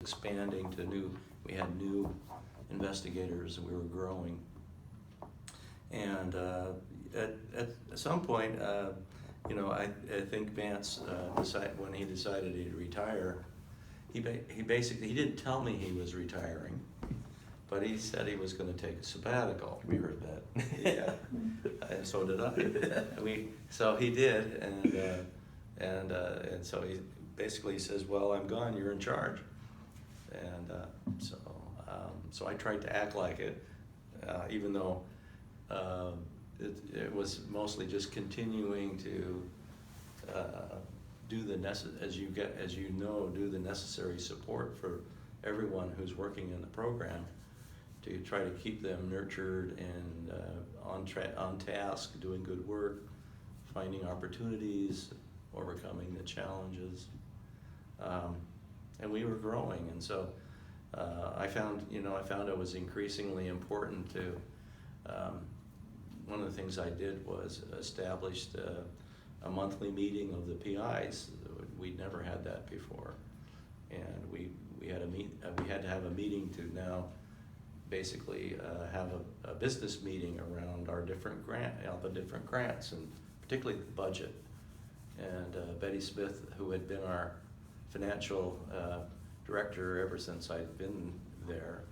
expanding to we had new investigators, and we were growing. And at some point, I think Vance when he decided he'd retire, he didn't tell me he was retiring, but he said he was going to take a sabbatical. We heard that. Yeah, and so did I. So he did, and so he basically says, "Well, I'm gone. You're in charge." And so I tried to act like it, even though it was mostly just continuing to do the do the necessary support for everyone who's working in the program, to try to keep them nurtured and on task, doing good work, finding opportunities, overcoming the challenges, and we were growing, and so I found it was increasingly important to. One of the things I did was established a monthly meeting of the PIs. We'd never had that before, and we had to have a meeting to now basically have a business meeting around our different the different grants, and particularly the budget. And Betty Smith, who had been our financial director ever since I'd been there,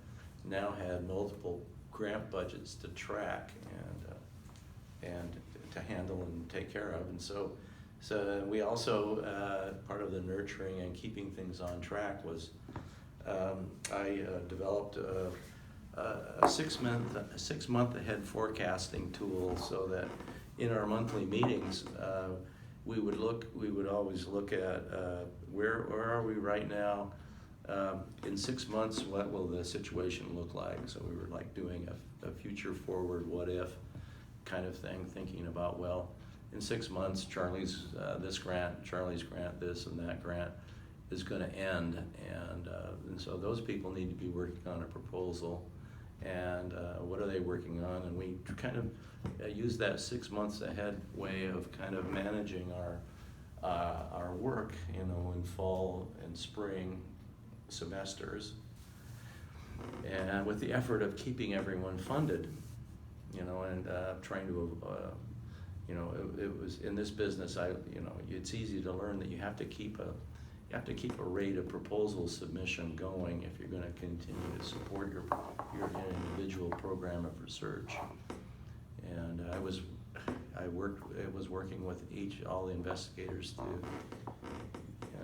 now had multiple grant budgets to track and to handle and take care of. And so we also, part of the nurturing and keeping things on track was I developed a 6 month ahead forecasting tool, so that in our monthly meetings we would always look at where are we right now. In 6 months, what will the situation look like? So we were like doing a future forward what if kind of thing, thinking about, well, in 6 months, Charlie's this grant, Charlie's grant, this and that grant is going to end, and so those people need to be working on a proposal, and what are they working on? And we kind of use that 6 months ahead way of kind of managing our work, in fall and spring semesters, and with the effort of keeping everyone funded, and trying to, it was in this business. It's easy to learn that you have to keep a rate of proposal submission going if you're going to continue to support your individual program of research. And I was working with all the investigators to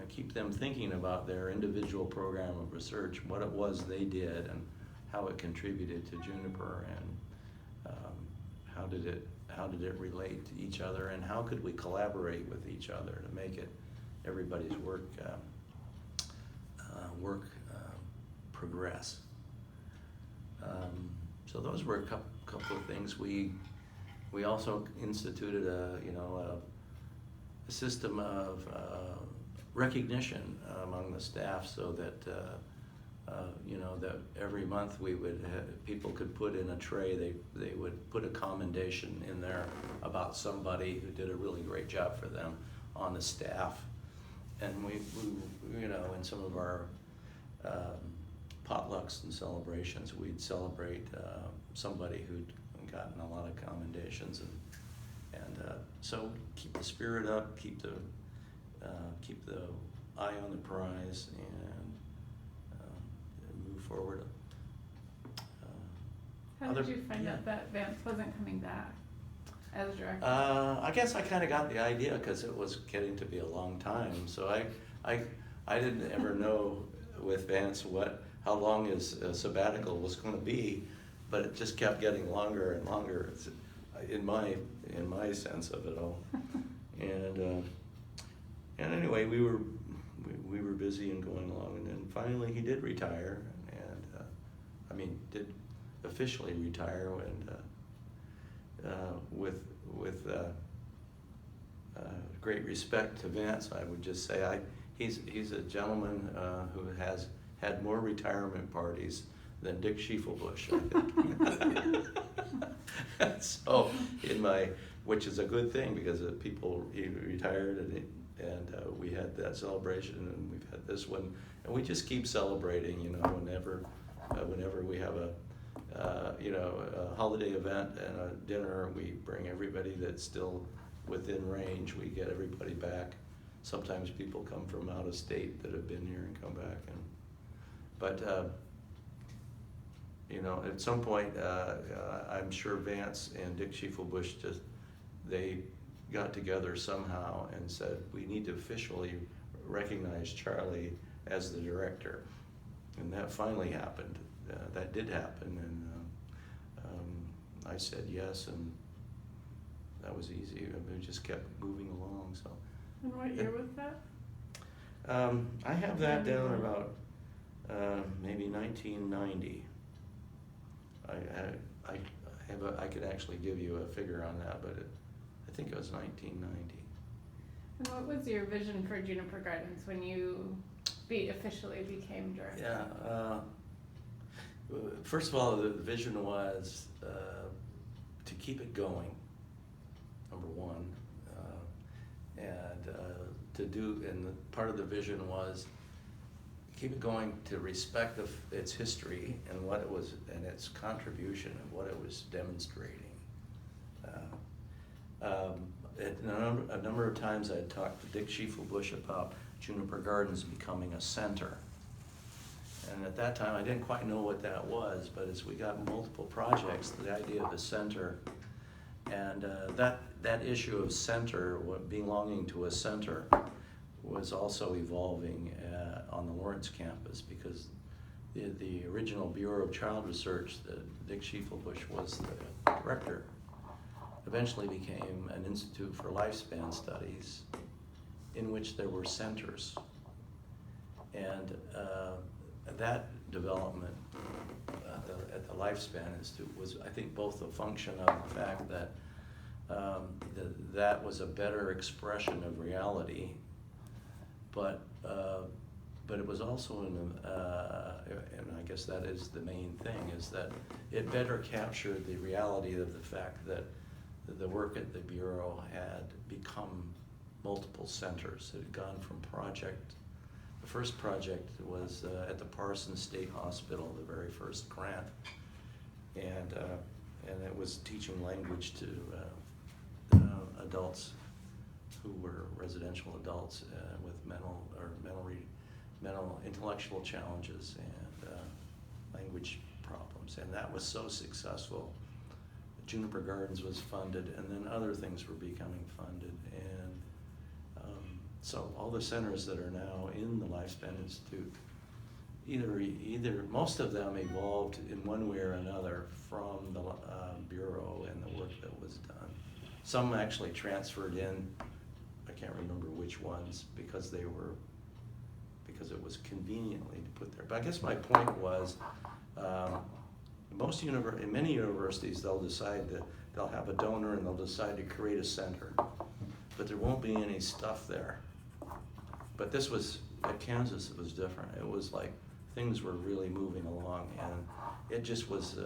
keep them thinking about their individual program of research, what it was they did, and how it contributed to Juniper, and how did it relate to each other, and how could we collaborate with each other to make everybody's work progress. So those were a couple of things. We also instituted a system of recognition among the staff, so that that every month people could put in a tray. They would put a commendation in there about somebody who did a really great job for them on the staff, and we in some of our potlucks and celebrations, we'd celebrate somebody who'd gotten a lot of commendations, and so keep the spirit up, keep the eye on the prize, and move forward. How did you find out that Vance wasn't coming back as director? I guess I kind of got the idea because it was getting to be a long time. So I didn't ever know with Vance how long his sabbatical was going to be, but it just kept getting longer and longer in my sense of it all. And anyway, we were busy and going along, and then finally he did retire, and did officially retire, and with great respect to Vance, I would just say he's a gentleman who has had more retirement parties than Dick Schiefelbusch, I think. So which is a good thing, because he retired And we had that celebration, and we've had this one, and we just keep celebrating, you know, whenever we have a holiday event and a dinner, we bring everybody that's still within range, we get everybody back. Sometimes people come from out of state that have been here and come back, but you know, at some point, I'm sure Vance and Dick Schiefelbusch they got together somehow and said, we need to officially recognize Charlie as the director. And that finally happened. That did happen, and I said yes, and that was easy. We just kept moving along. So. And what year was that? I have that down about maybe 1990. I could actually give you a figure on that, but I think it was 1990. And what was your vision for Juniper Gardens when you officially became director? Yeah. First of all, the vision was to keep it going, number one, and part of the vision was keep it going to respect its history and what it was, and its contribution and what it was demonstrating. A number of times I talked to Dick Schiefelbusch about Juniper Gardens becoming a center. And at that time, I didn't quite know what that was, but as we got multiple projects, the idea of a center, and that issue of center, belonging to a center, was also evolving on the Lawrence campus, because the original Bureau of Child Research that Dick Schiefelbusch was the director eventually became an Institute for Lifespan Studies, in which there were centers. And that development at the Lifespan Institute was, I think, both a function of the fact that that was a better expression of reality, but it was also, and I guess that is the main thing, is that it better captured the reality of the fact that the work at the Bureau had become multiple centers. It had gone from the first project was at the Parsons State Hospital, the very first grant, and it was teaching language to adults who were residential adults with mental intellectual challenges and language problems, and that was so successful. Juniper Gardens was funded, and then other things were becoming funded, and so all the centers that are now in the Lifespan Institute, either most of them evolved in one way or another from the Bureau and the work that was done. Some actually transferred in, I can't remember which ones, because it was conveniently to put there. But I guess my point was, in many universities, they'll have a donor and they'll decide to create a center, but there won't be any stuff there. But at Kansas, it was different. It was like things were really moving along, and it just was,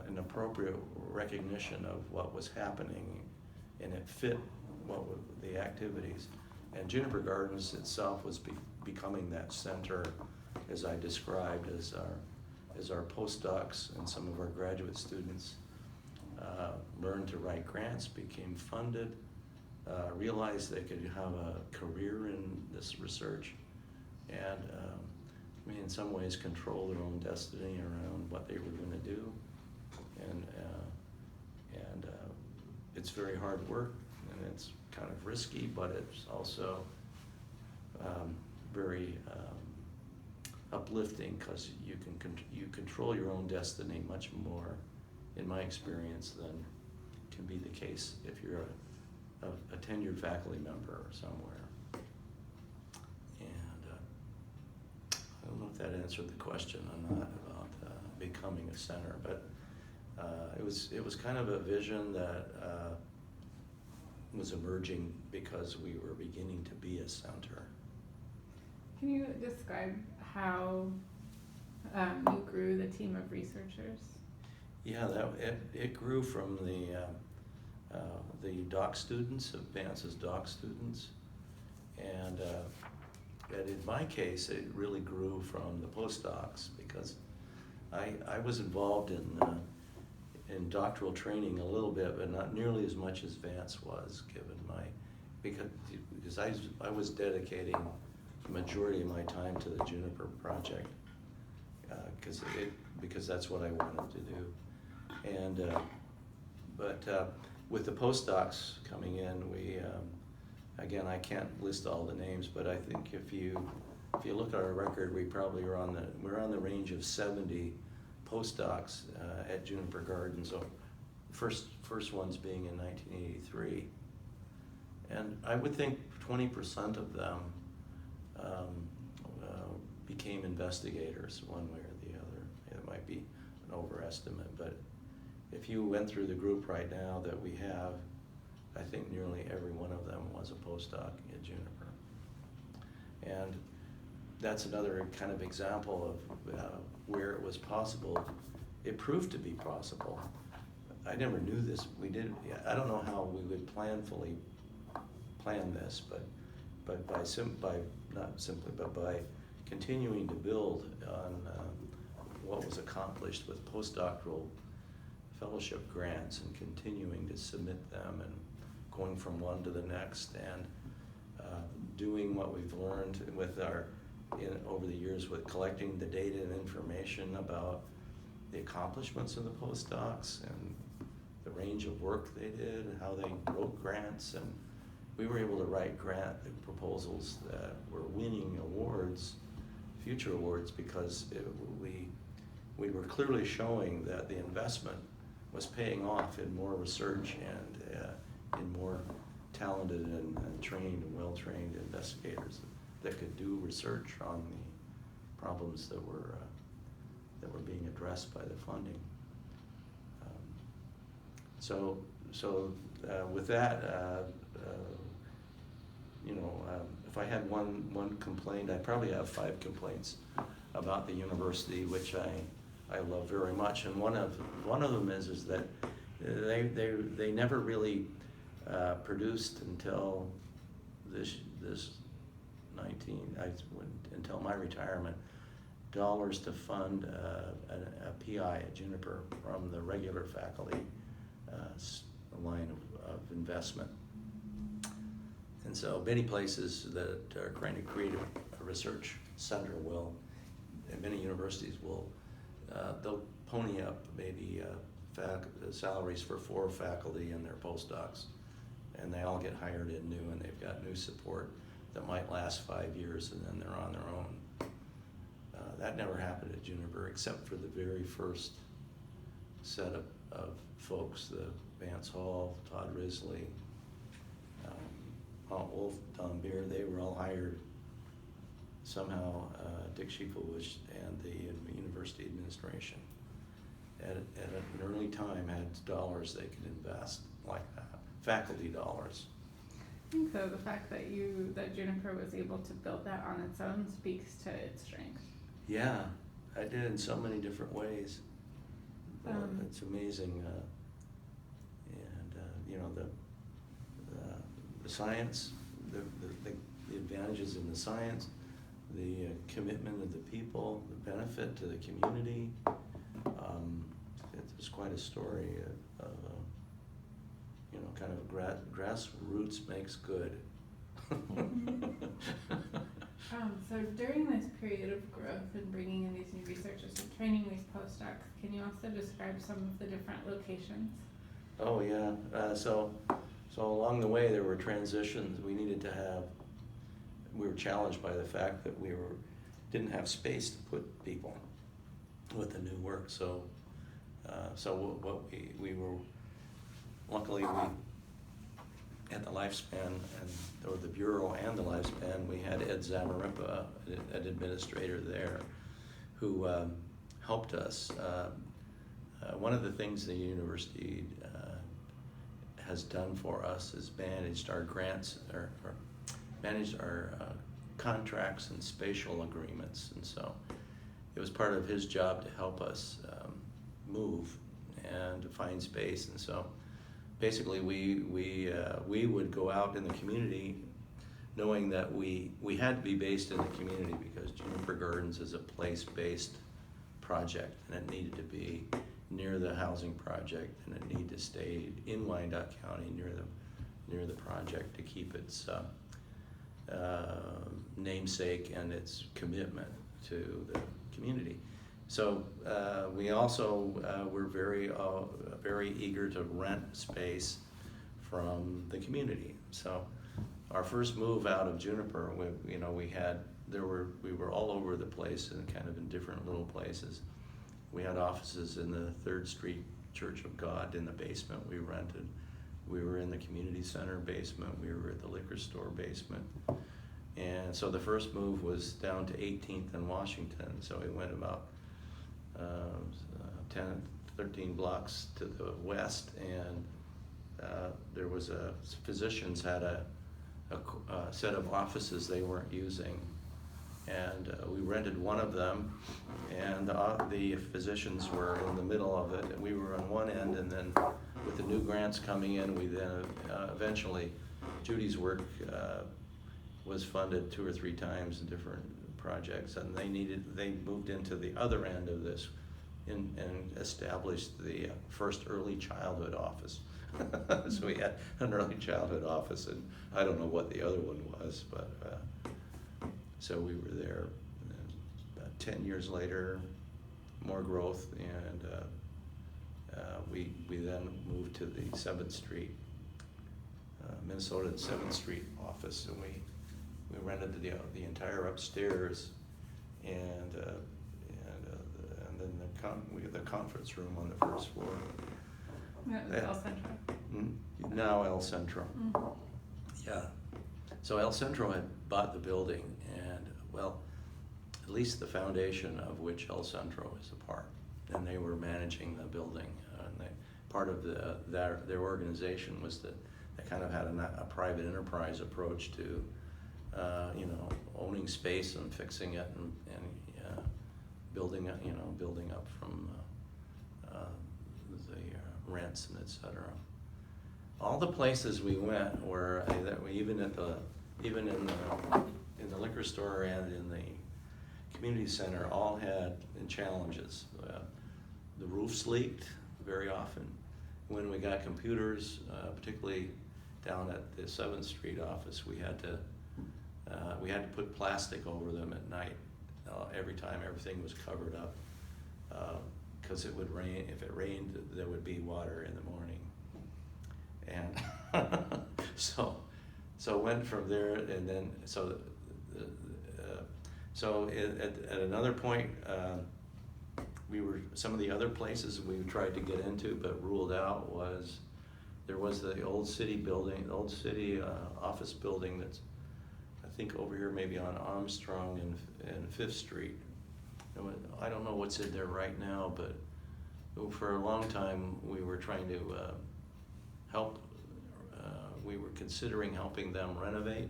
an appropriate recognition of what was happening, and it fit the activities. And Juniper Gardens itself was becoming that center, as I described, as our postdocs and some of our graduate students learned to write grants, became funded, realized they could have a career in this research, and in some ways control their own destiny around what they were going to do. And it's very hard work, and it's kind of risky, but it's also very uplifting, because you control your own destiny much more, in my experience, than can be the case if you're a tenured faculty member somewhere. And I don't know if that answered the question or not about becoming a center, but it was kind of a vision that was emerging because we were beginning to be a center. Can you describe how you grew the team of researchers? Yeah, it grew from the doc students, advances doc students. And in my case, it really grew from the postdocs, because I was involved in doctoral training a little bit, but not nearly as much as Vance was, given because I was dedicating the majority of my time to the Juniper project, because that's what I wanted to do. And but with the postdocs coming in, we again, I can't list all the names, but I think if you look at our record, we probably we're on the range of 70 postdocs at Juniper Gardens. So first ones being in 1983, and I would think 20% of them became investigators one way or the other. It might be an overestimate, but if you went through the group right now that we have, I think nearly every one of them was a postdoc at Juniper. And that's another kind of example of where it was possible. It proved to be possible. I never knew this. I don't know how we would plan this, but by continuing to build on what was accomplished with postdoctoral fellowship grants and continuing to submit them and going from one to the next, and doing what we've learned over the years with collecting the data and information about the accomplishments of the postdocs and the range of work they did and how they wrote grants. And we were able to write grant proposals that were winning awards, future awards, because we were clearly showing that the investment was paying off in more research and in more talented and trained and well-trained investigators that could do research on the problems that were being addressed by the funding. So with that, if I had one complaint, I probably have 5 complaints about the university, which I love very much. And one of them is that they never really produced until until my retirement, dollars to fund a PI at Juniper from the regular faculty line of investment. And so many places that are trying to create a research center and many universities will, they'll pony up maybe salaries for 4 faculty and their postdocs, and they all get hired in new, and they've got new support that might last 5 years, and then they're on their own. That never happened at Juniper, except for the very first set of folks, the Vance Hall, Todd Risley, Wolf, Don Beer. They were all hired somehow. Dick Schieffelwich and the university administration at an early time had dollars they could invest like that, faculty dollars. I think so. The fact that Juniper was able to build that on its own speaks to its strength. Yeah, I did in so many different ways. It's amazing, the science, the advantages in the science, the commitment of the people, the benefit to the community. It's quite a story of kind of grassroots makes good. So during this period of growth and bringing in these new researchers and training these postdocs, can you also describe some of the different locations? Oh yeah, so along the way there were transitions. We were challenged by the fact that we didn't have space to put people with the new work. So what we were, luckily we, at the Lifespan, or the Bureau and the Lifespan, we had Ed Zamarimpa, an administrator there, who helped us. One of the things the university has done for us is managed our grants, or managed our contracts and spatial agreements. And so it was part of his job to help us move and to find space. And so basically we would go out in the community knowing that we had to be based in the community because Juniper Gardens is a place-based project, and it needed to be near the housing project, and it needed to stay in Wyandotte County near the project to keep its namesake and its commitment to the community. So we also were very eager to rent space from the community. So our first move out of Juniper, we were all over the place and kind of in different little places. We had offices in the 3rd Street Church of God in the basement we rented. We were in the community center basement. We were at the liquor store basement. And so the first move was down to 18th and Washington. So we went about 10, 13 blocks to the west, and there was physicians had a set of offices they weren't using, and we rented one of them, and the physicians were in the middle of it, and we were on one end, and then with the new grants coming in, we then eventually, Judy's work was funded 2 or 3 times in different projects, and they moved into the other end of this and established the first early childhood office. So we had an early childhood office, and I don't know what the other one was, but so we were there. And about 10 years later, more growth, and we then moved to the 7th Street, Minnesota 7th Street office, and we rented the entire upstairs, and then the conference room on the first floor. That was El Centro. Now El Centro. Mm-hmm. Yeah. So El Centro had bought the building, and well, at least the foundation of which El Centro is a part, and they were managing the building. And part of their organization was that they kind of had a private enterprise approach to owning space and fixing it and building up from the rents and et cetera. All the places we went were even in the liquor store and in the community center all had challenges. The roofs leaked very often. When we got computers, particularly down at the 7th Street office, we had to put plastic over them at night. Every time everything was covered up, because it would rain. If it rained, there would be water in the morning, and so went from there, and then at another point, some of the other places we tried to get into but ruled out was there was the old city building, the old city office building that's I think over here maybe on Armstrong and 5th Street. I don't know what's in there right now, but for a long time we were trying to help. We were considering helping them renovate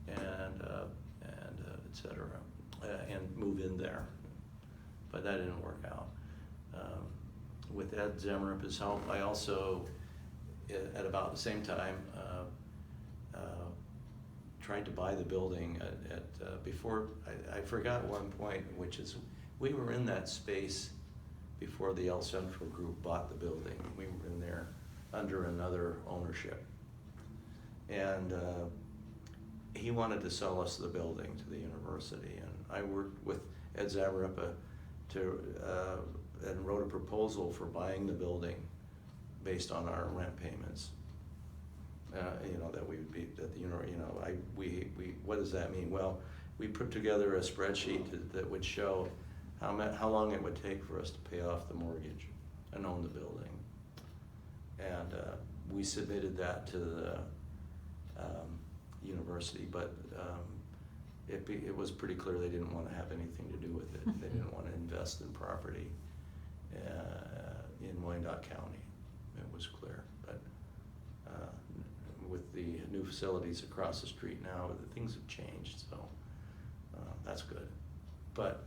and et cetera, and move in there, but that didn't work out. With Ed Zemrup's help, I also, at about the same time, tried to buy the building before. I forgot one point, which is we were in that space before the El Centro group bought the building. We were in there under another ownership, and he wanted to sell us the building to the university, and I worked with Ed Zemrup and wrote a proposal for buying the building based on our rent payments. That we would be that what does that mean? Well, we put together a spreadsheet that would show how long it would take for us to pay off the mortgage and own the building, and we submitted that to the university, but it was pretty clear they didn't want to have anything to do with it. They didn't want to invest in property in Wyandotte County. It was clear, but with the new facilities across the street now, things have changed, so that's good. But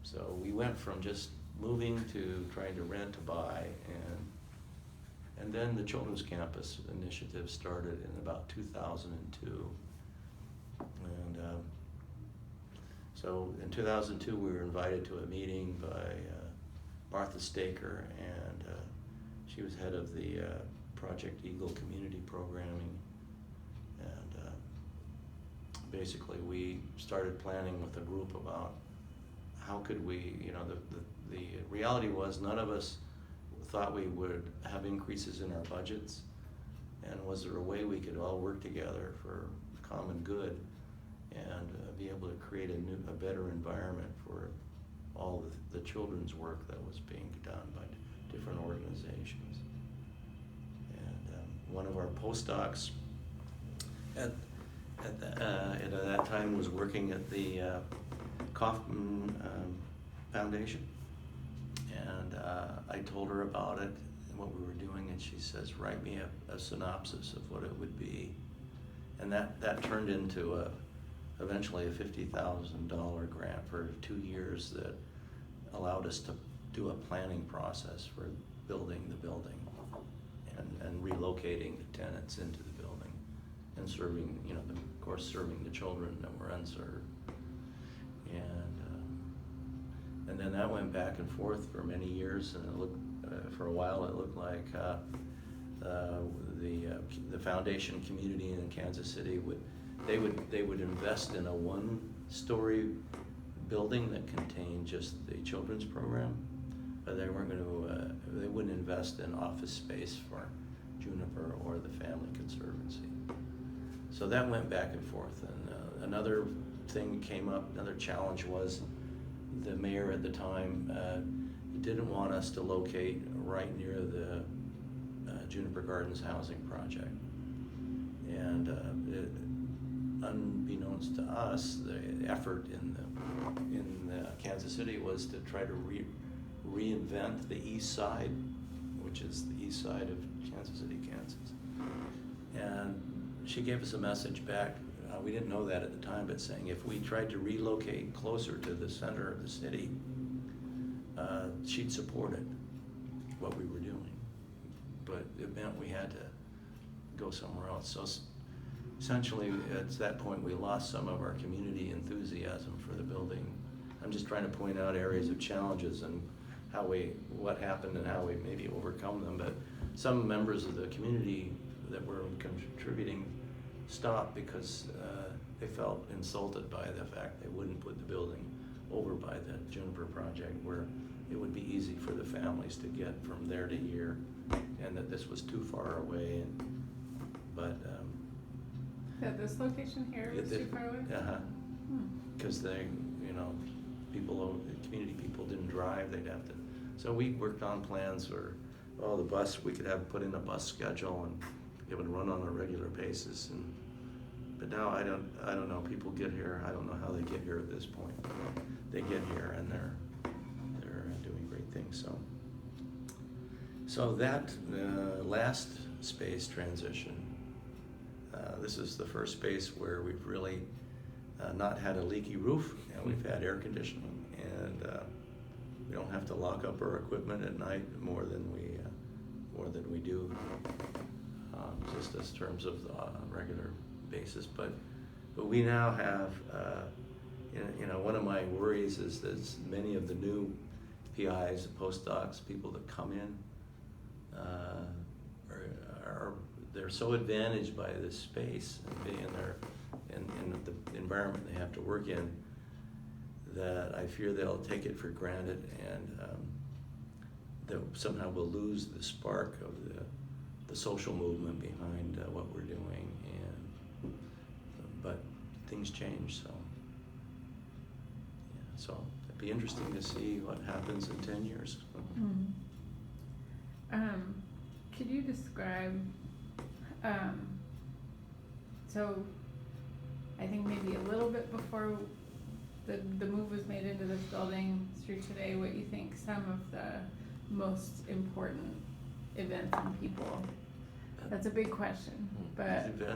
so we went from just moving to trying to rent to buy, And then the Children's Campus initiative started in about 2002. And so in 2002, we were invited to a meeting by Martha Staker, and she was head of the Project Eagle community programming. And basically we started planning with a group about how could we, you know, the reality was none of us thought we would have increases in our budgets, and was there a way we could all work together for common good and be able to create a better environment for all the children's work that was being done by different organizations. And one of our postdocs at that time was working at the Kaufman Foundation. And I told her about it and what we were doing, and she says, write me a synopsis of what it would be. And that turned into eventually a $50,000 grant for 2 years that allowed us to do a planning process for building the building and relocating the tenants into the building and serving, you know, of course, serving the children that were unserved. And then that went back and forth for many years, and it looked, for a while it looked like the foundation community in Kansas City would invest in a one-story building that contained just the children's program, but they weren't going to. They wouldn't invest in office space for Juniper or the Family Conservancy. So that went back and forth, and another thing came up. Another challenge was the mayor at the time didn't want us to locate right near the Juniper Gardens housing project, and unbeknownst to us, the effort in Kansas City was to try to reinvent the east side, which is the east side of Kansas City, Kansas. And she gave us a message back. We didn't know that at the time, but saying if we tried to relocate closer to the center of the city, she'd support it, what we were doing. But it meant we had to go somewhere else. So essentially, at that point, we lost some of our community enthusiasm for the building. I'm just trying to point out areas of challenges and what happened and how we maybe overcome them. But some members of the community that were contributing stopped because they felt insulted by the fact they wouldn't put the building over by the Juniper project, where it would be easy for the families to get from there to here, and that this was too far away. But that this location here was too far away? Because they, you know, community people didn't drive, they'd have to. So we worked on plans for, the bus, we could have put in a bus schedule and it would run on a regular basis. But now I don't know, people get here, I don't know how they get here at this point. They get here and they're doing great things. So that last space transition, this is the first space where we've really not had a leaky roof, and we've had air conditioning, and we don't have to lock up our equipment at night more than we do just as terms of the regular basis. But we now have, one of my worries is that many of the new PIs, postdocs, people that come in, they're so advantaged by this space and being there in the environment they have to work in, that I fear they'll take it for granted, and that somehow we'll lose the spark of the social movement behind what we're doing. But things change, so it'd be interesting to see what happens in 10 years. Could you describe, so I think maybe a little bit before the move was made into this building through today, what you think some of the most important events and people? That's a big question, but the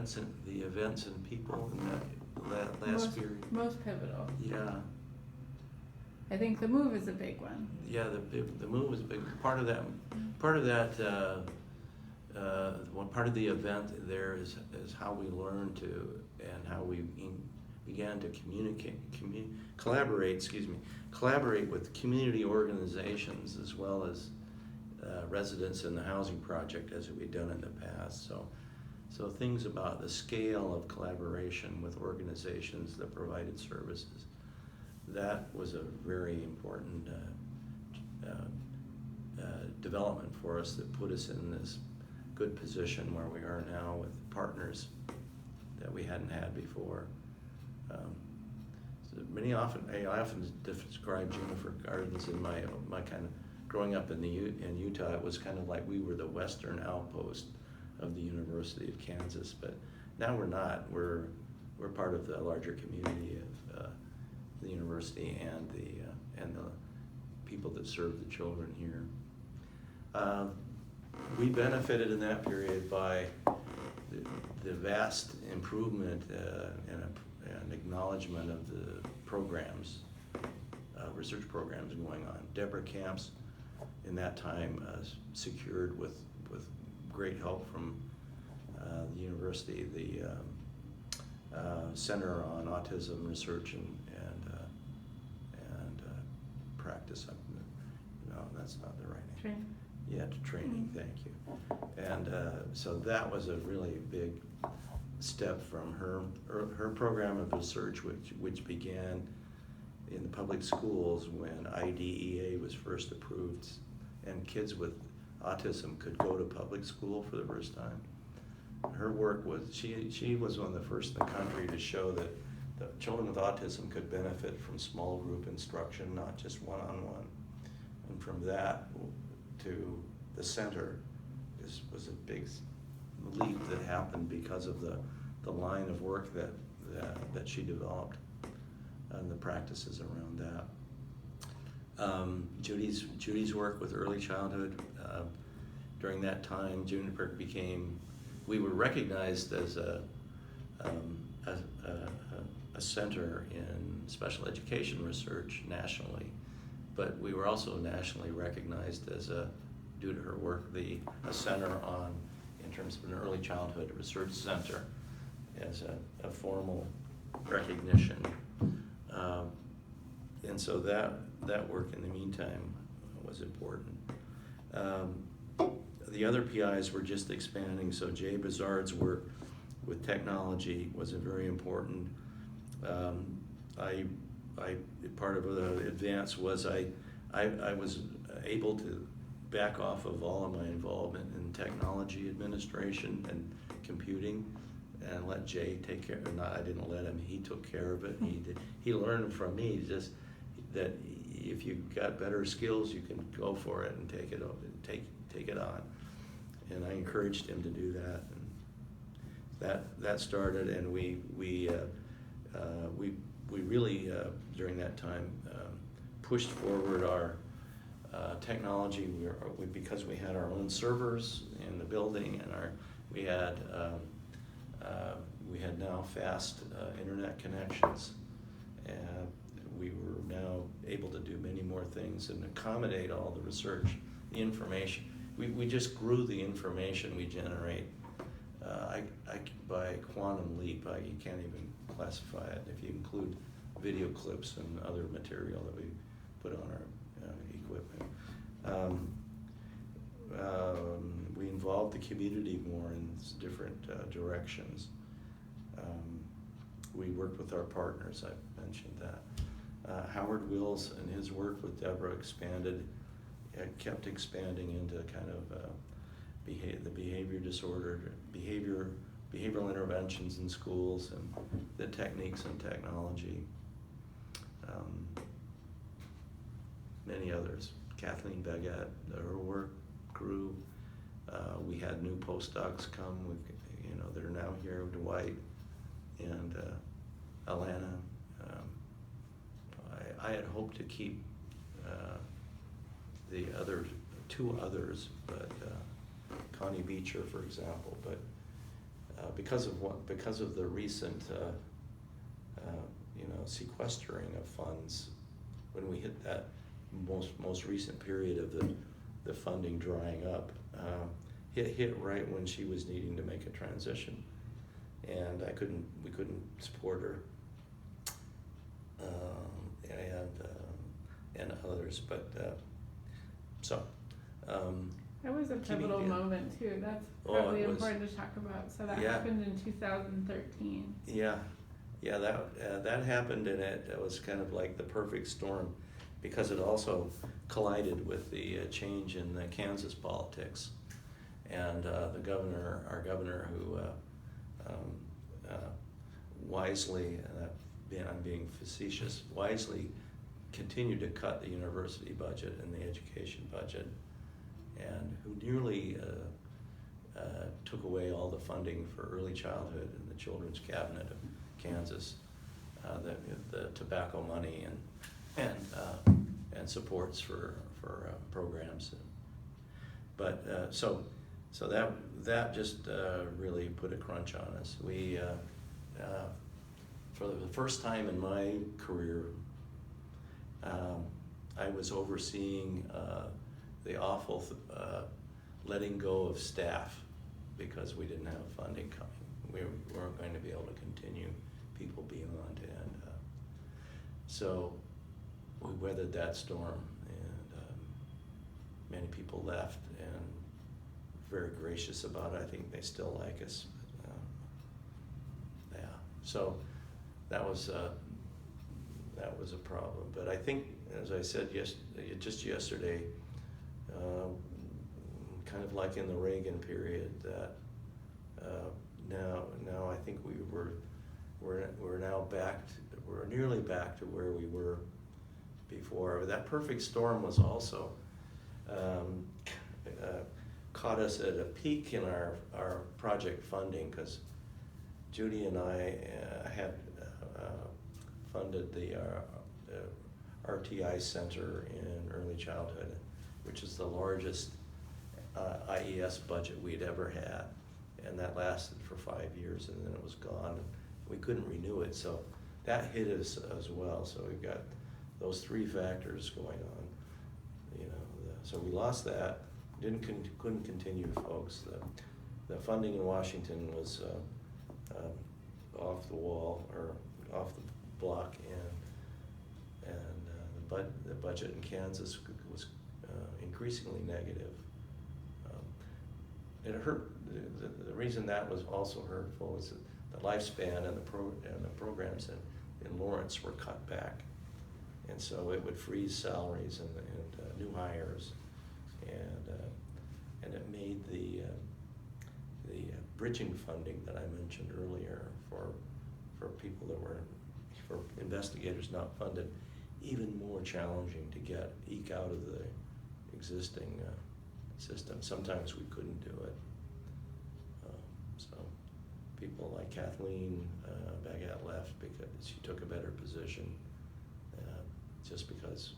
events and people in that last period. Most pivotal. Yeah. I think the move is a big one. Yeah, the move was big. Part of that one part of the event there is how we learned to, and how we began to collaborate with community organizations as well as residents in the housing project as we'd done in the past. So things about the scale of collaboration with organizations that provided services, that was a very important development for us that put us in this good position where we are now with partners that we hadn't had before. I often describe Juniper Gardens in my kind of growing up in Utah. It was kind of like we were the western outpost of the University of Kansas, but now we're not. We're part of the larger community of the university and the people that serve the children here. We benefited in that period by the vast improvement and acknowledgement of the programs, research programs going on. Deborah Camps in that time secured with great help from the university, the Center on Autism Research and Practice. No, that's not the right name. Training. Yeah, training, thank you. And so that was a really big step from her program of research, which began in the public schools when IDEA was first approved, and kids with autism could go to public school for the first time. Her work was, she was one of the first in the country to show that the children with autism could benefit from small group instruction, not just one-on-one. And from that to the center was a big leap that happened because of the line of work that she developed and the practices around that. Judy's work with early childhood, during that time, Juniper we were recognized as a center in special education research nationally, but we were also nationally recognized as due to her work, a center in terms of an early childhood research center as a formal recognition. And so that work in the meantime was important. The other PIs were just expanding, so Jay Bazard's work with technology was a very important. Part of the advance was I was able to back off of all of my involvement in technology administration and computing, and let Jay take care. I didn't let him. He took care of it. He learned from me just that if you've got better skills, you can go for it and take it on. And I encouraged him to do that. And that started, and we really during that time pushed forward our technology. Because we had our own servers in the building, and we had now fast internet connections, and we were now able to do many more things and accommodate all the research, the information. We just grew the information we generate by quantum leap. You can't even classify it if you include video clips and other material that we put on our equipment. We involved the community more in different directions. We worked with our partners, I mentioned that. Howard Wills and his work with Deborah kept expanding into kind of the behavior disorder, behavioral interventions in schools, and the techniques and technology. Many others. Kathleen Baguette, her work grew. We had new postdocs come that are now here, Dwight and Alana. I had hoped to keep the two others, but Connie Beecher, for example, but because of the recent sequestering of funds, when we hit that most recent period of the funding drying up, hit right when she was needing to make a transition, and we couldn't support her, and others, but so. That was a pivotal moment too. That's Oh, probably it was. important to talk about. So that Yeah. happened in 2013. Yeah, that happened, and it was kind of like the perfect storm, because it also collided with the change in the Kansas politics, and our governor, who wisely, I'm being facetious, wisely continued to cut the university budget and the education budget, and who nearly took away all the funding for early childhood in the Children's Cabinet of Kansas, the tobacco money and supports for programs. But so that just really put a crunch on us. We for the first time in my career, I was overseeing the awful letting go of staff because we didn't have funding coming. We weren't going to be able to continue people beyond, and so we weathered that storm, and many people left, and very gracious about it. I think they still like us. But, yeah, so that was a problem. But I think, as I said just yesterday, kind of like in the Reagan period, that now I think we're now we're nearly back to where we were before. That perfect storm was also caught us at a peak in our project funding, because Judy and I had funded the RTI Center in early childhood, which is the largest IES budget we'd ever had, and that lasted for 5 years, and then it was gone, and we couldn't renew it, so that hit us as well. So we've got those three factors going on, so we lost that, couldn't continue, folks. The funding in Washington was off the wall, or off the block, and the budget in Kansas was increasingly negative. It hurt. The reason that was also hurtful was that the lifespan and the programs in Lawrence were cut back, and so it would freeze salaries and new hires, and it made the bridging funding that I mentioned earlier for people that were, for investigators not funded, even more challenging to eke out of the existing system. Sometimes we couldn't do it. So people like Kathleen Bagat left because she took a better position, just because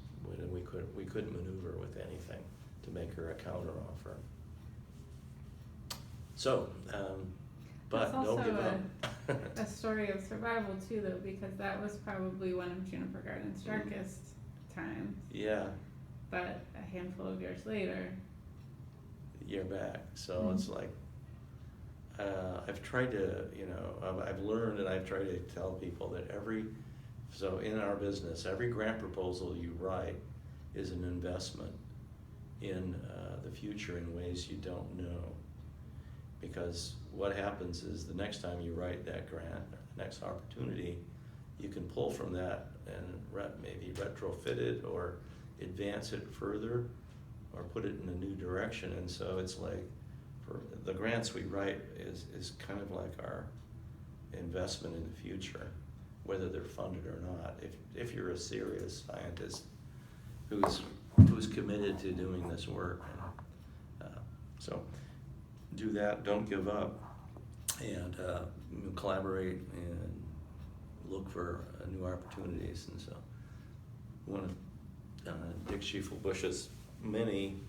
we couldn't maneuver with anything to make her a counteroffer. So, but don't give up. A story of survival too, though, because that was probably one of Juniper Garden's darkest times. Yeah. But a handful of years later, you're back. So it's like, I've tried to, I've learned, and I've tried to tell people that so in our business, every grant proposal you write is an investment in the future in ways you don't know. Because what happens is the next time you write that grant, or the next opportunity, you can pull from that and maybe retrofit it or advance it further or put it in a new direction. And so it's like, for the grants we write is kind of like our investment in the future, whether they're funded or not. If you're a serious scientist who's committed to doing this work, so do that. Don't give up, and collaborate and look for new opportunities. And so, one of Dick Schiefelbusch's many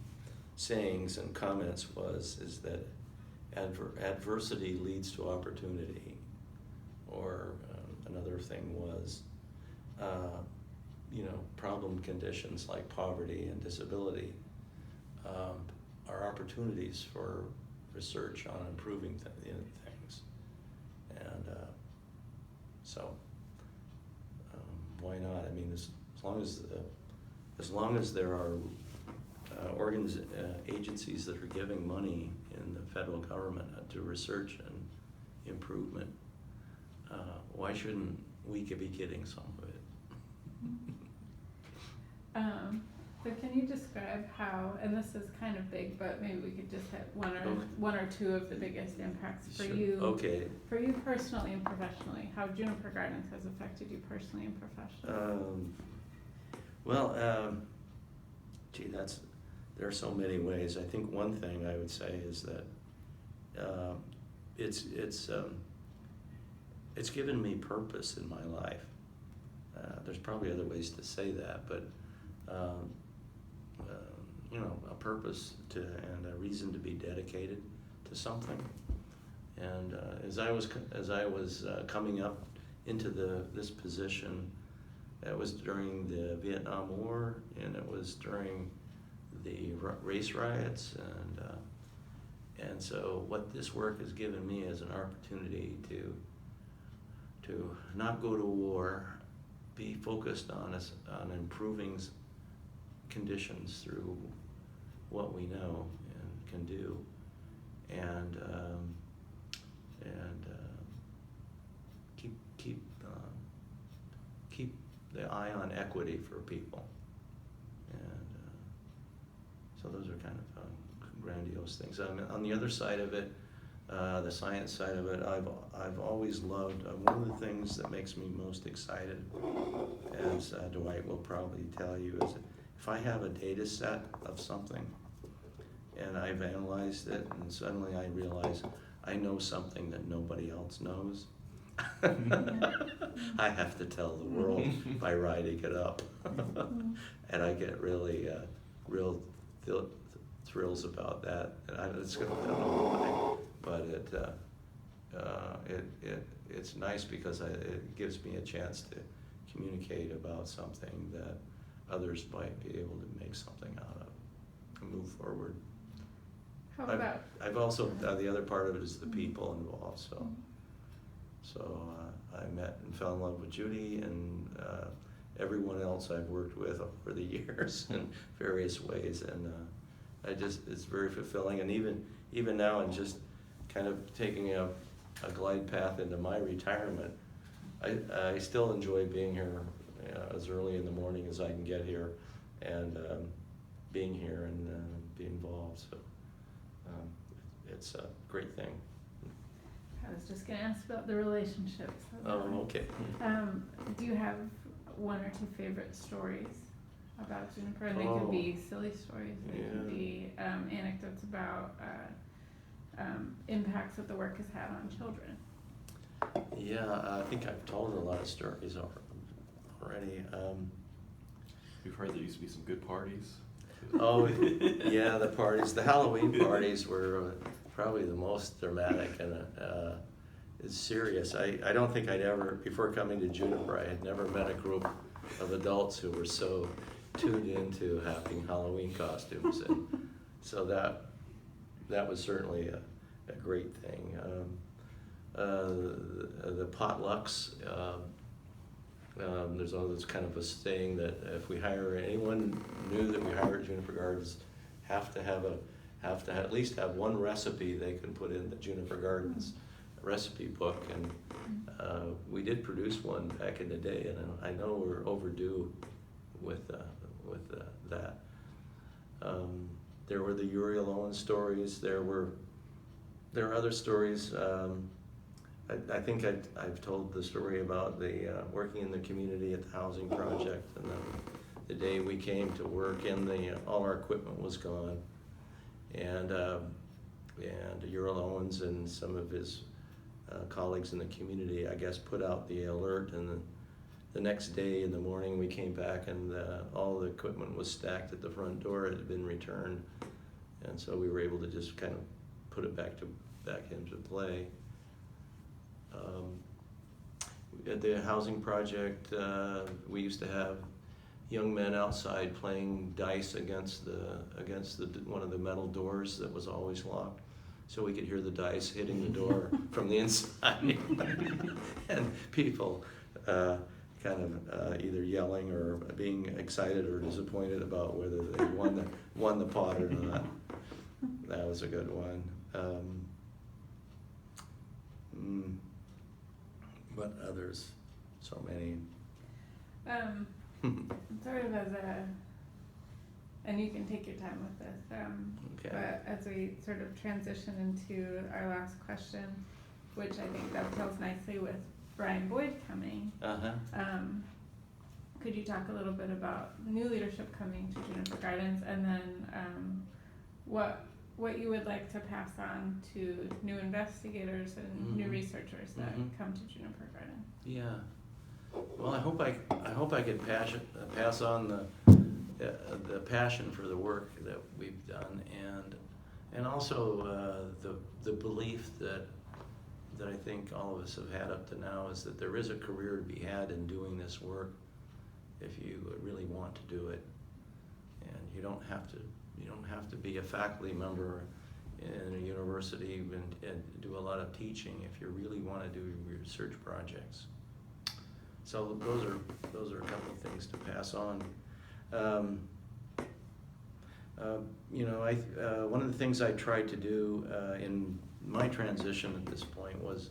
sayings and comments is that adversity leads to opportunity, or another thing was, problem conditions like poverty and disability are opportunities for research on improving things. And so why not? I mean, as long as there are agencies that are giving money in the federal government to research and improvement, why shouldn't we be getting some of it? So can you describe how, and this is kind of big, but maybe we could just hit one or two of the biggest impacts for Sure. you. Okay. For you personally and professionally, how Juniper Gardens has affected you personally and professionally. Gee, there are so many ways. I think one thing I would say is that it's given me purpose in my life. There's probably other ways to say that, but a purpose and a reason to be dedicated to something. And as I was coming up into this position, it was during the Vietnam War, and it was during the race riots, and so what this work has given me is an opportunity to not go to war, be focused on improving conditions through what we know and can do, and keep the eye on equity for people, and so those are kind of grandiose things. On the other side of it, the science side of it, I've always loved. One of the things that makes me most excited, as Dwight will probably tell you, is if I have a data set of something and I've analyzed it, and suddenly I realize I know something that nobody else knows. I have to tell the world by writing it up. And I get really real thrills about that. And I don't know why, but it's nice because it gives me a chance to communicate about something that others might be able to make something out of and move forward. How about? I've also, the other part of it is the people involved, so I met and fell in love with Judy and everyone else I've worked with over the years in various ways, and it's very fulfilling. And even now, and just kind of taking a glide path into my retirement, I still enjoy being here as early in the morning as I can get here, and being here and be involved. So it's a great thing. I was just going to ask about the relationships. Oh, okay. Do you have one or two favorite stories about Juniper? And they could be silly stories. They could be anecdotes about impacts that the work has had on children. Yeah, I think I've told a lot of stories already. We've heard there used to be some good parties. Oh, yeah, the parties. The Halloween parties were probably the most dramatic, and it's serious. I don't think I'd ever, before coming to Juniper, I had never met a group of adults who were so tuned into having Halloween costumes, and so that was certainly a great thing. The potlucks. There's always kind of a saying that if we hire anyone new that we hire at Juniper Gardens, have to at least have one recipe they can put in the Juniper Gardens recipe book, and we did produce one back in the day, and I know we're overdue with that. There were the Uriel Owens stories. There are other stories. I think I've told the story about the working in the community at the housing project, and the day we came to work and all our equipment was gone, and Uriel Owens and some of his colleagues in the community, I guess, put out the alert, and the next day in the morning we came back and all the equipment was stacked at the front door. It had been returned, and so we were able to just kind of put it back into play. At the housing project, we used to have young men outside playing dice against one of the metal doors that was always locked. so we could hear the dice hitting the door from the inside, and people kind of either yelling or being excited or disappointed about whether they won the pot or not. That was a good one. What others? So many. Sort of as a, and you can take your time with this, Okay. but as we sort of transition into our last question, which I think dovetails nicely with Brian Boyd coming, could you talk a little bit about new leadership coming to Juniper Gardens, and then what you would like to pass on to new investigators and new researchers that come to Juniper Gardens? Yeah. Well, I hope I could pass on the passion for the work that we've done, and also the belief that I think all of us have had up to now is that there is a career to be had in doing this work if you really want to do it, and you don't have to be a faculty member in a university and do a lot of teaching if you really want to do research projects. So those are a couple of things to pass on. One of the things I tried to do in my transition at this point was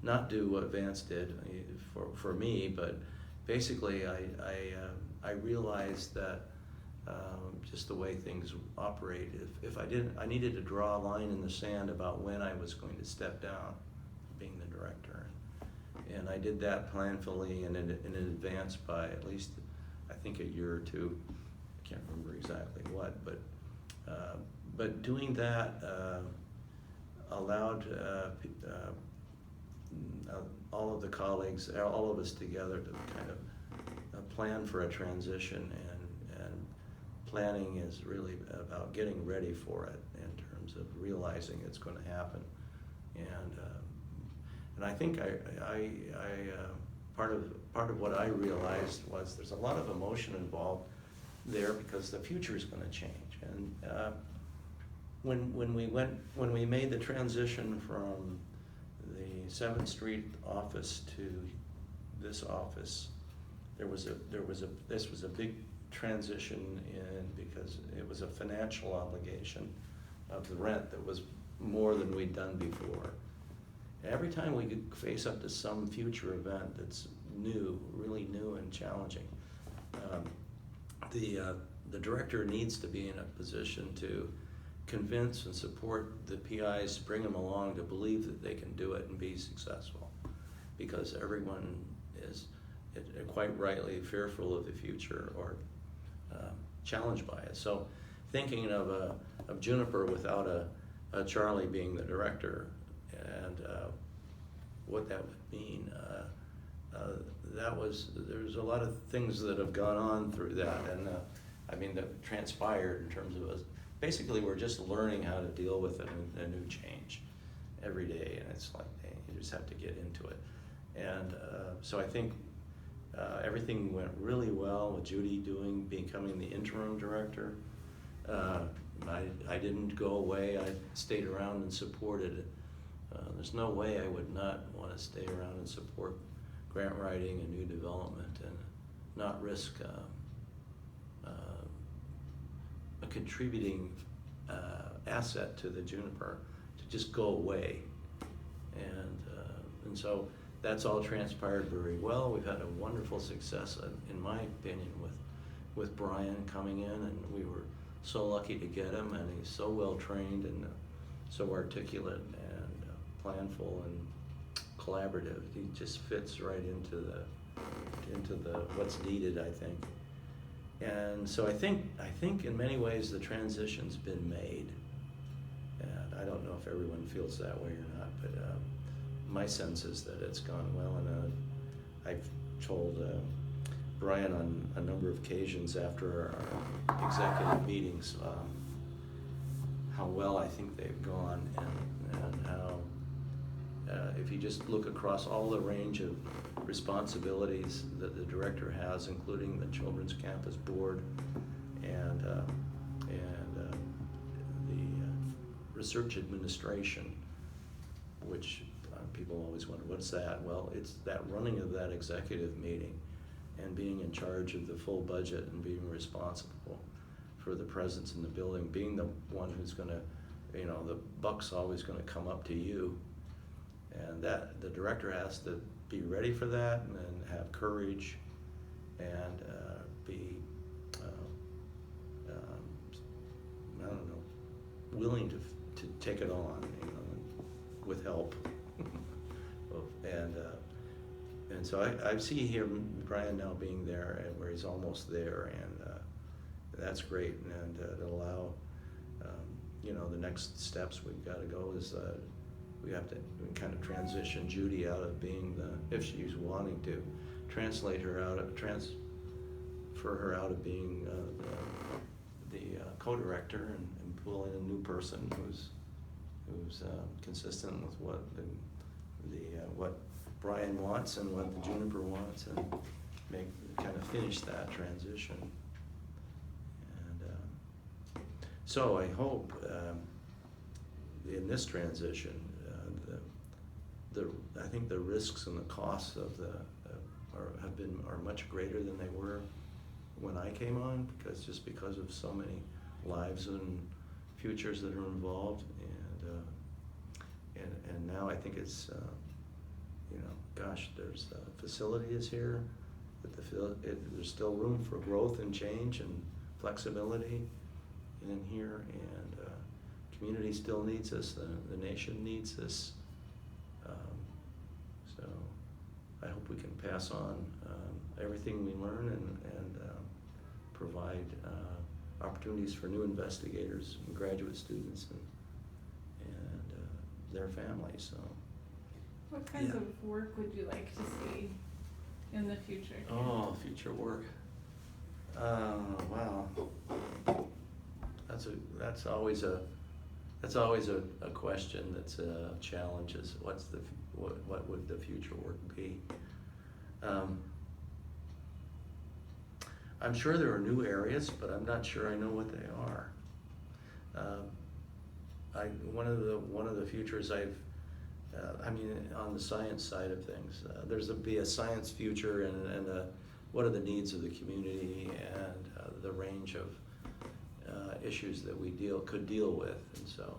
not do what Vance did for me, but basically I realized that just the way things operate, if I needed to draw a line in the sand about when I was going to step down being the director. And I did that planfully and in advance by at least, I think, a year or two. I can't remember exactly what, but doing that allowed all of the colleagues, all of us together to kind of plan for a transition, and planning is really about getting ready for it in terms of realizing it's going to happen. And I think I part of what I realized was there's a lot of emotion involved there because the future is going to change. And when we made the transition from the 7th Street office to this office, this was a big transition because it was a financial obligation of the rent that was more than we'd done before. Every time we could face up to some future event that's new, really new and challenging, the director needs to be in a position to convince and support the PIs, bring them along to believe that they can do it and be successful, because everyone is quite rightly fearful of the future or challenged by it. So thinking of Juniper without a Charlie being the director, and what that would mean, there's a lot of things that have gone on through that, and that transpired in terms of us. Basically, we're just learning how to deal with a new change every day, and it's like, hey, you just have to get into it. And so I think everything went really well with Judy becoming the interim director. I didn't go away. I stayed around and supported it. There's no way I would not want to stay around and support grant writing and new development and not risk a contributing asset to the Juniper to just go away. And so that's all transpired very well. We've had a wonderful success, in my opinion, with Brian coming in, and we were so lucky to get him, and he's so well trained and so articulate and planful and collaborative. He just fits right into the what's needed, I think. And so I think in many ways the transition's been made, and I don't know if everyone feels that way or not, but my sense is that it's gone well. And I've told Brian on a number of occasions after our executive meetings how well I think they've gone, and how if you just look across all the range of responsibilities that the director has, including the Children's Campus Board and the research administration, which people always wonder, what's that? Well, it's that running of that executive meeting and being in charge of the full budget and being responsible for the presence in the building, being the one who's gonna, the buck's always gonna come up to you. And that the director has to be ready for that and then have courage and be, I don't know, willing to take it on, with help. And so I see here Brian now being there, and where he's almost there, and that's great. And to allow, the next steps we've got to go is we have to kind of transition Judy out of being if she's wanting to, transfer her out of being the co-director and pull in a new person who's consistent with what what Brian wants and what the Juniper wants, and kind of finish that transition. And so I hope in this transition, I think the risks and the costs of are much greater than they were when I came on, because of so many lives and futures that are involved, and now I think it's there's facility is here, but there's still room for growth and change and flexibility in here, and community still needs us, the nation needs us, so I hope we can pass on everything we learn and provide opportunities for new investigators and graduate students and their families. So, what kinds of work would you like to see in the future? Oh, future work. Wow. That's always a question that's a challenge. Is what would the future work be? I'm sure there are new areas, but I'm not sure I know what they are. One of the futures on the science side of things, there's be a science future and what are the needs of the community and the range of issues that we could deal with, and so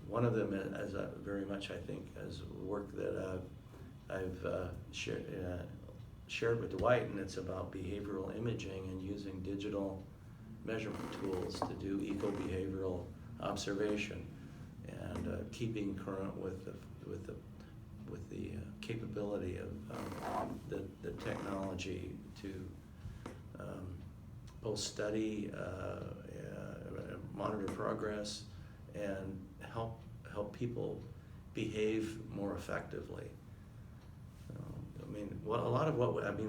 one of them, as very much I think, as work that I've shared with Dwight, and it's about behavioral imaging and using digital measurement tools to do eco-behavioral observation and keeping current with the capability of the technology to both study, monitor progress, and help people behave more effectively.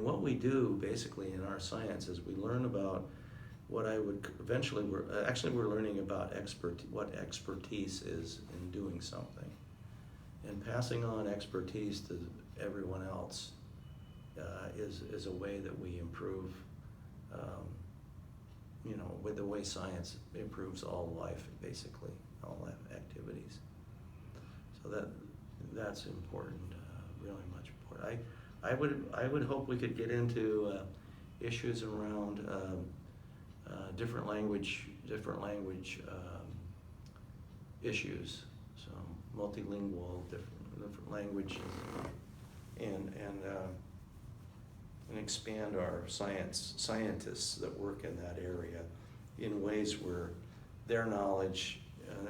What we do basically in our science is we learn about what we're learning about what expertise is in doing something, and passing on expertise to everyone else is a way that we improve, with the way science improves all life, basically all life activities. So that's important, really much important. I would hope we could get into issues around different language issues, so multilingual, different languages, and expand our scientists that work in that area in ways where their knowledge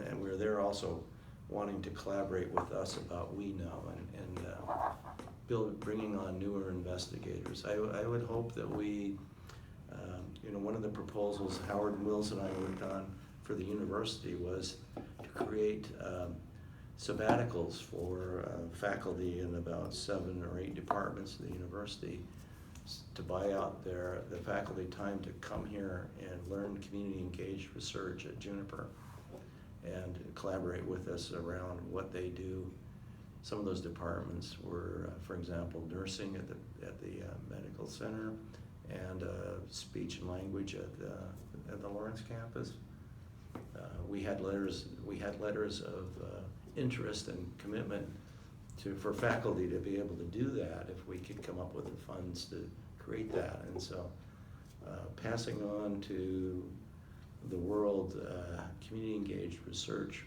and where they're also wanting to collaborate with us about we know and bringing on newer investigators. I would hope that we, one of the proposals Howard and Wills and I worked on for the university was to create sabbaticals for faculty in about 7 or 8 departments of the university to buy out the faculty time to come here and learn community engaged research at Juniper and collaborate with us around what they do. Some of those departments were, for example, nursing at the medical center, and speech and language at the Lawrence campus. We had letters of interest and commitment for faculty to be able to do that if we could come up with the funds to create that. And so passing on to the world community engaged research,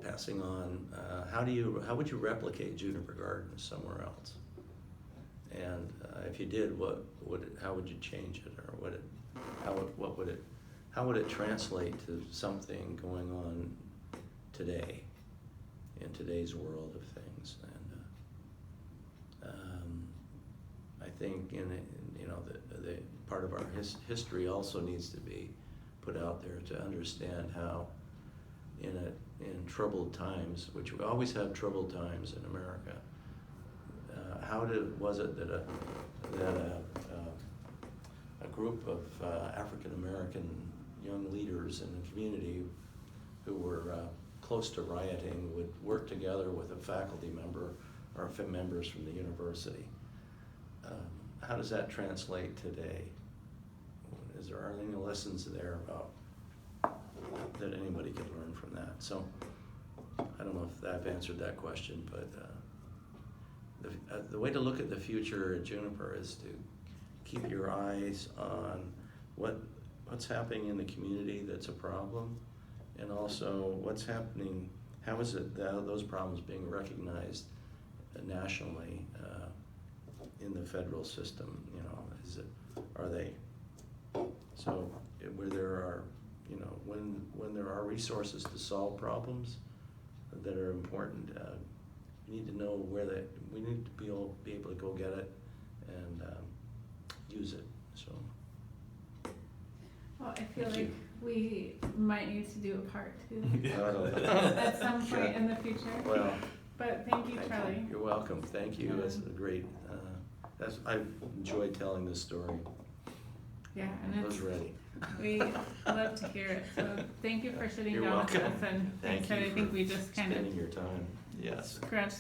passing on how would you replicate Juniper Gardens somewhere else? And if you did, how would you change it, or how would it translate to something going on today, in today's world of things? And I think the part of our history also needs to be put out there to understand how in troubled times, which we always have troubled times in America, was it that a group of African American young leaders in the community who were close to rioting would work together with a faculty member or members from the university? How does that translate today? Are there any lessons there about that anybody can learn from that? So I don't know if I've answered that question, but the way to look at the future at Juniper is to keep your eyes on what's happening in the community that's a problem, and also what's happening, how is it that those problems being recognized nationally in the federal system? Are they? So where there are, when there are resources to solve problems that are important, we need to know we need to be able to go get it and use it. So. Well, I feel Thank like you. we might need to do a part 2 Yeah. at some point in the future. Well, But thank you, Charlie. You're welcome. Thank you. That's a great. I've enjoyed telling this story. Yeah, I and was ready. we love to hear it. So thank you for sitting You're down welcome. with us, and Thank thanks. I you think for we just kind of spending your time. Yes. scratched